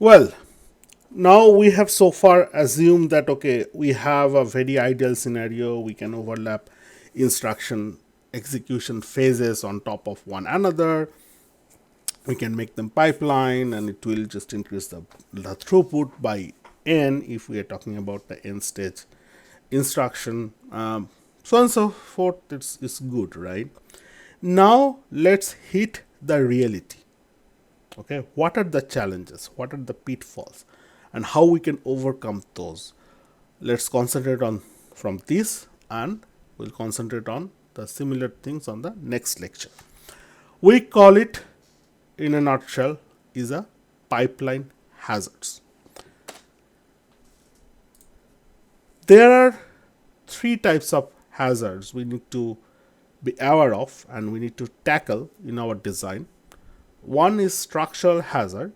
Well, now we have so far assumed that okay, we have a very ideal scenario. We can overlap instruction execution phases on top of one another. We can make them pipeline, and it will just increase the throughput by n if we are talking about the n stage instruction, so on and so forth. It's good, right? Now let's hit the reality. Okay, what are the challenges, what are the pitfalls, and how we can overcome those. Let's concentrate on from this, and we'll concentrate on the similar things on the next lecture. We call it, in a nutshell, is a pipeline hazards. There are three types of hazards we need to be aware of and we need to tackle in our design. One is structural hazard,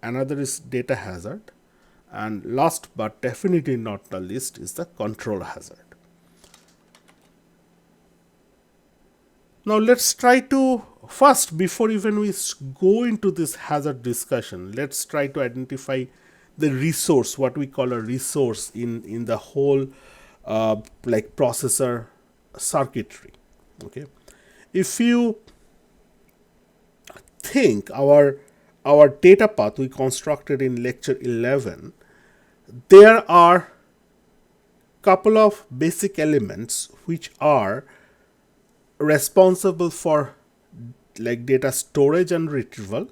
another is data hazard, and last but definitely not the least is the control hazard. Now let's try to first, before even we go into this hazard discussion, let's try to identify the resource, what we call a resource in the whole like processor circuitry. Okay, if you think our data path we constructed in lecture 11, there are couple of basic elements which are responsible for like data storage and retrieval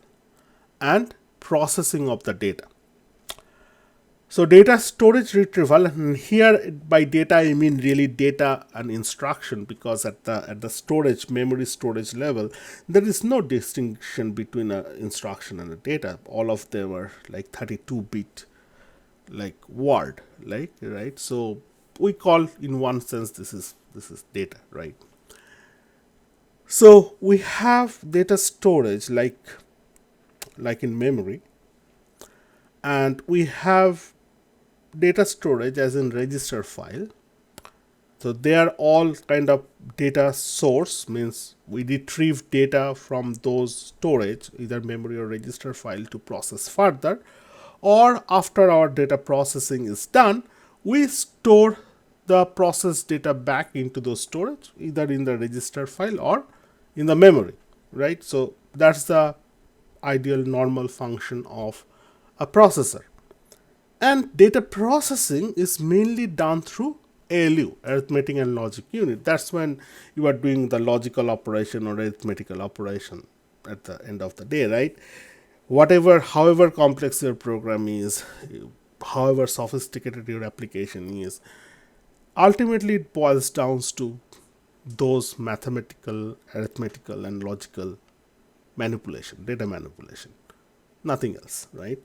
and processing of the data. So data storage retrieval, and here by data I mean really data and instruction, because at the storage memory storage level there is no distinction between an instruction and a data. All of them are like 32-bit like word, like, right? So we call, in one sense, this is data, right? So we have data storage like in memory, and we have data storage as in register file. So they are all kind of data source, means we retrieve data from those storage, either memory or register file, to process further, or after our data processing is done, we store the processed data back into those storage, either in the register file or in the memory, right? So that's the ideal normal function of a processor. And data processing is mainly done through ALU, arithmetic and logic unit. That's when you are doing the logical operation or arithmetical operation at the end of the day, right? Whatever, however complex your program is, however sophisticated your application is, ultimately it boils down to those mathematical, arithmetical, and logical manipulation, data manipulation, nothing else, right?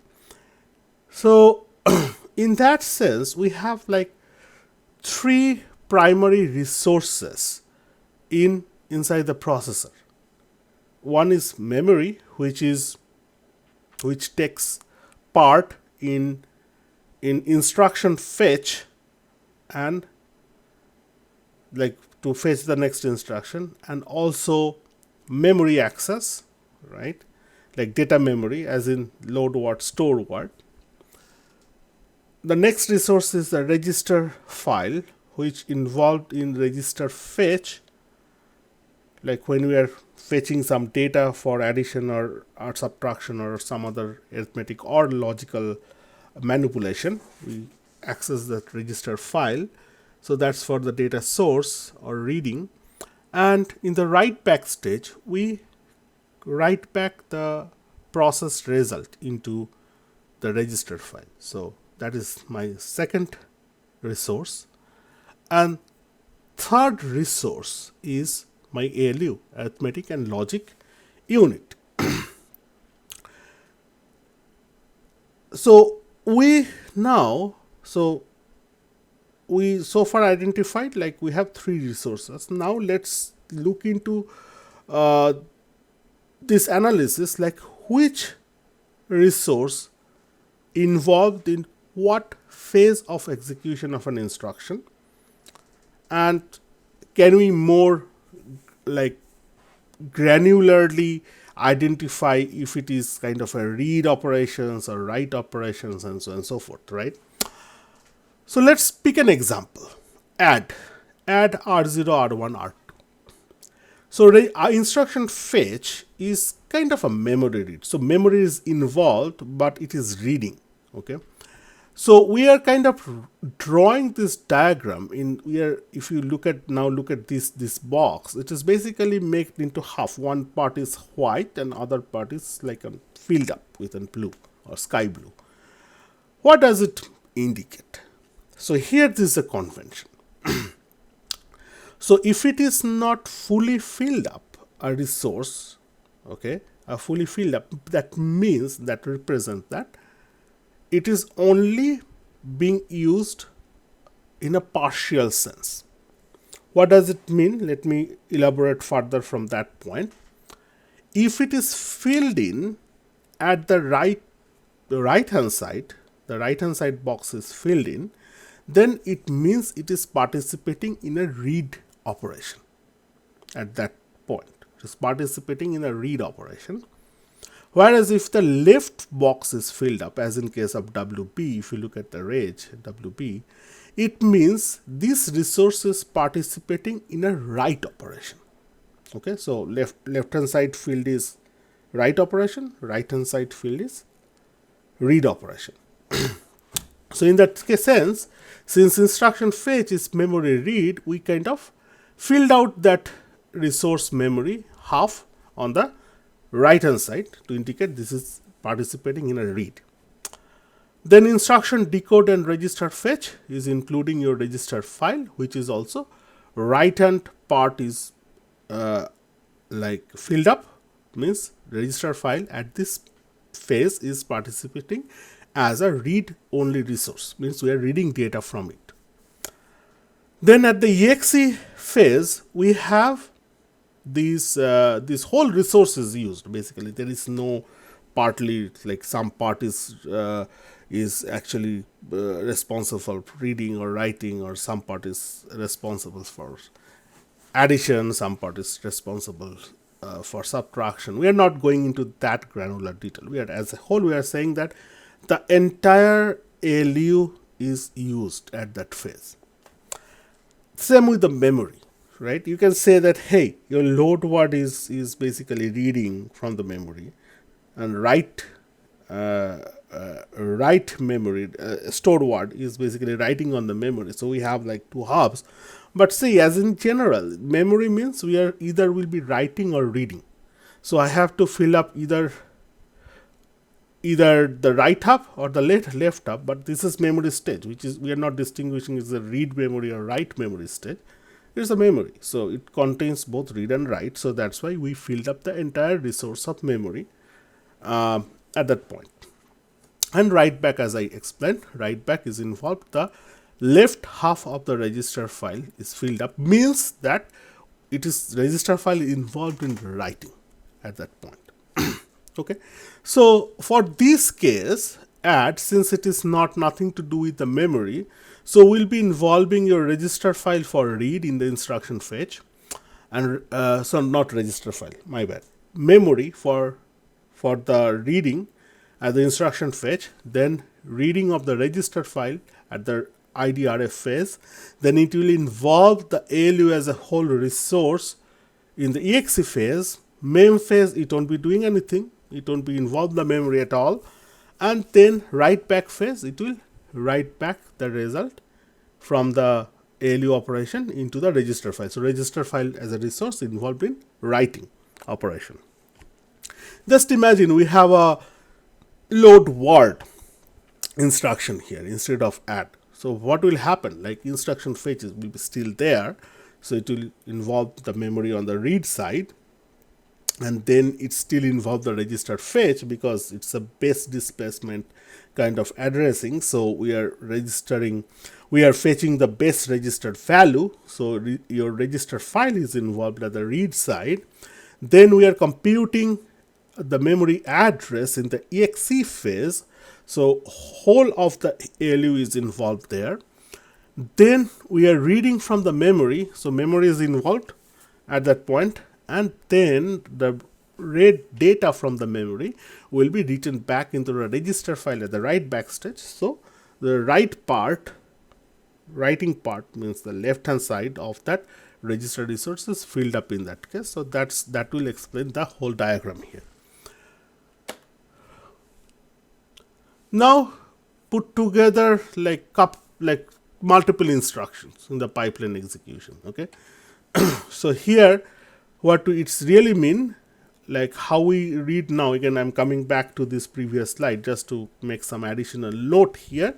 So in that sense, we have like three primary resources inside the processor. One is memory, which takes part in instruction fetch and like to fetch the next instruction, and also memory access, right? Like data memory, as in load word, store word. The next resource is the register file, which involved in register fetch, like when we are fetching some data for addition or subtraction or some other arithmetic or logical manipulation, we access that register file. So that's for the data source or reading. And in the write back stage, we write back the processed result into the register file. So that is my second resource. And third resource is my ALU, arithmetic and logic unit. So we so far identified, like we have three resources. Now let's look into this analysis, like which resource involved in what phase of execution of an instruction, and can we more like granularly identify if it is kind of a read operations or write operations and so on and so forth, right? So let's pick an example. Add R0, R1, R2. So instruction fetch is kind of a memory read. So memory is involved, but it is reading. Okay. So we are kind of drawing this diagram in where if you look at this box, it is basically made into half. One part is white and other part is like a filled up with a blue or sky blue. What does it indicate? So here this is a convention. So if it is not fully filled up a resource, okay, a fully filled up, that means that represents that it is only being used in a partial sense. What does it mean? Let me elaborate further from that point. If it is filled in at the right hand side, the right hand side box is filled in, then it means it is participating in a read operation at that point. It is participating in a read operation. Whereas if the left box is filled up, as in case of WB, if you look at the range WB, it means this resource is participating in a write operation. Okay, so left hand side field is write operation, right hand side field is read operation. So in that sense, since instruction fetch is memory read, we kind of filled out that resource memory half on the right hand side to indicate this is participating in a read. Then instruction decode and register fetch is including your register file, which is also right hand part is like filled up, means register file at this phase is participating as a read only resource, means we are reading data from it. Then at the exe phase we have this whole resource is used. Basically there is no partly, like some part is actually responsible for reading or writing, or some part is responsible for addition, some part is responsible for subtraction. We are not going into that granular detail. We are, as a whole, we are saying that the entire ALU is used at that phase. Same with the memory, right? You can say that, hey, your load word is basically reading from the memory, and write memory, stored word is basically writing on the memory. So we have like two hubs. But see, as in general, memory means we are either will be writing or reading. So I have to fill up either the right hub or the left hub, but this is memory stage, which is we are not distinguishing is a read memory or write memory stage. It is a memory, so it contains both read and write. So that's why we filled up the entire resource of memory at that point. And write back, as I explained, write back is involved. The left half of the register file is filled up, means that it is register file involved in writing at that point. Okay, so for this case, add, since it is nothing to do with the memory, so we'll be involving your register file for read in the instruction fetch, and so not register file, my bad, memory for the reading at the instruction fetch, then reading of the register file at the IDRF phase, then it will involve the ALU as a whole resource in the exe phase. Mem phase, it won't be doing anything, it won't be involved the memory at all, and then write back phase, it will write back the result from the ALU operation into the register file. So register file as a resource involved in writing operation. Just imagine we have a load word instruction here instead of add. So what will happen? Like instruction fetch will be still there, so it will involve the memory on the read side, and then it still involve the register fetch because it's a base displacement kind of addressing. So we are fetching the base registered value. So your register file is involved at the read side. Then we are computing the memory address in the exe phase. So whole of the ALU is involved there. Then we are reading from the memory. So memory is involved at that point. And then the read data from the memory will be written back into the register file at the write back stage. So the writing part means the left hand side of that register resource is filled up in that case. So that will explain the whole diagram here. Now put together like multiple instructions in the pipeline execution. Okay, so here what it's really mean, like how we read now. Again, I'm coming back to this previous slide just to make some additional note here,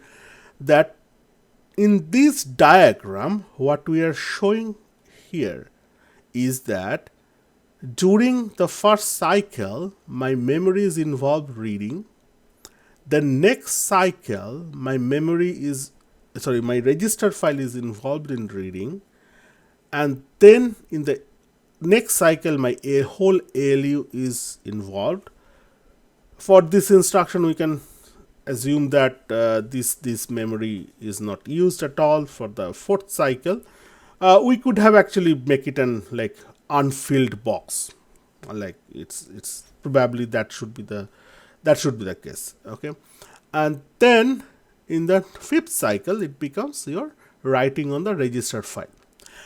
that in this diagram what we are showing here is that during the first cycle my memory is involved reading. The next cycle my my register file is involved in reading, and then in the next cycle my whole ALU is involved. For this instruction we can assume that this memory is not used at all. For the fourth cycle we could have actually make it an like unfilled box, like it's probably that should be the case. Okay, and then in the fifth cycle it becomes your writing on the register file.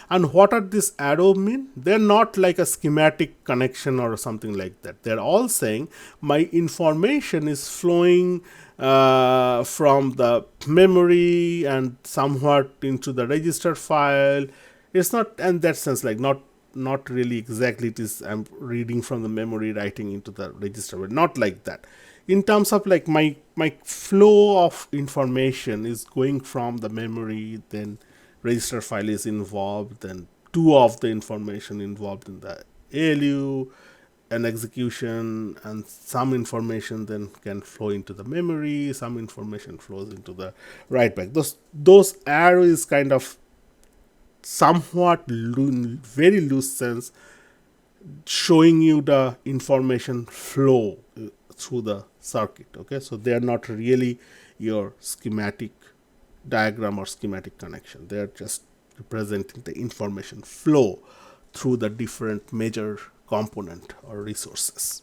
And what are these arrow mean? They're not like a schematic connection or something like that. They're all saying my information is flowing from the memory and somewhat into the register file. It's not in that sense, like not really exactly it is I'm reading from the memory writing into the register, but not like that. In terms of like my flow of information is going from the memory, then register file is involved, then two of the information involved in the ALU and execution, and some information then can flow into the memory, some information flows into the write back. Those arrows is kind of somewhat very loose sense showing you the information flow through the circuit. Okay, so they are not really your schematic diagram or schematic connection. They are just representing the information flow through the different major component or resources.